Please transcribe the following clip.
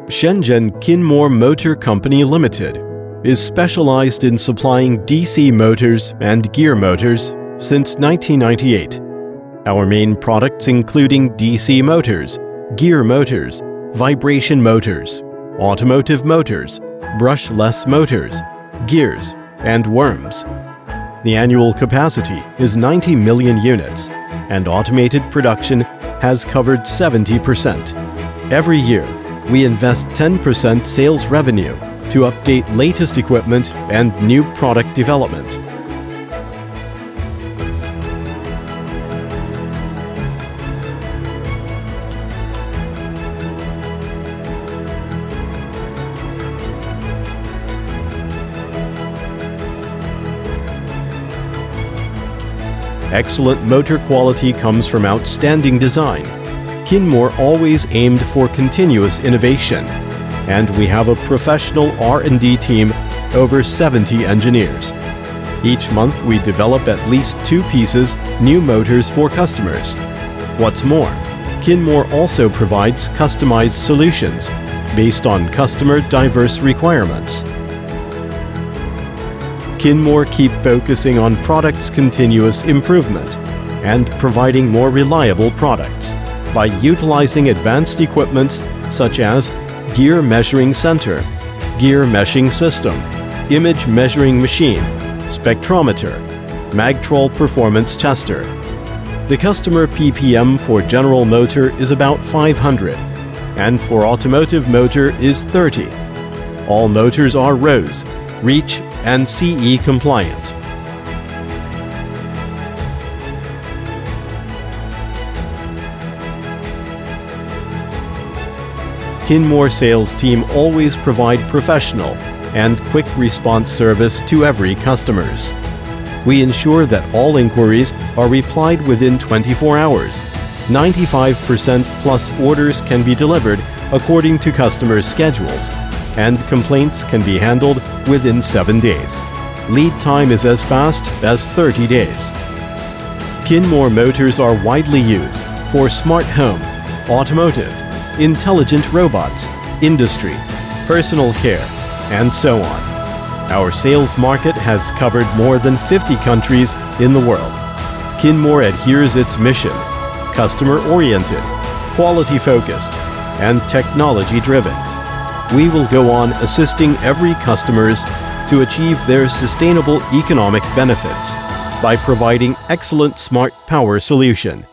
Shenzhen Kinmore Motor Company Limited is specialized in supplying DC motors and gear motors since 1998. Our main products including DC motors, gear motors, vibration motors, automotive motors, brushless motors, gears, and worms. The annual capacity is 90 million units, and automated production has covered 70%. Every year, we invest 10% sales revenue to update latest equipment and new product development. Excellent motor quality comes from outstanding design. Kinmore always aimed for continuous innovation, and we have a professional R&D team, over 70 engineers. Each month we develop at least 2 pieces new motors for customers. What's more, Kinmore also provides customized solutions based on customer diverse requirements. Kinmore keep focusing on products' continuous improvement and providing more reliable products by utilizing advanced equipments such as gear measuring center, gear meshing system, image measuring machine, spectrometer, Magtrol performance tester. The customer PPM for general motor is about 500, and for automotive motor is 30. All motors are RoHS, REACH, and CE compliant. Kinmore sales team always provide professional and quick response service to every customers. We ensure that all inquiries are replied within 24 hours. 95% plus orders can be delivered according to customers' schedules, and complaints can be handled within 7 days. Lead time is as fast as 30 days. Kinmore motors are widely used for smart home, automotive, intelligent robots, industry, personal care, and so on. Our sales market has covered more than 50 countries in the world. Kinmore adheres its mission: customer-oriented, quality-focused, and technology-driven. We will go on assisting every customers to achieve their sustainable economic benefits by providing excellent smart power solution.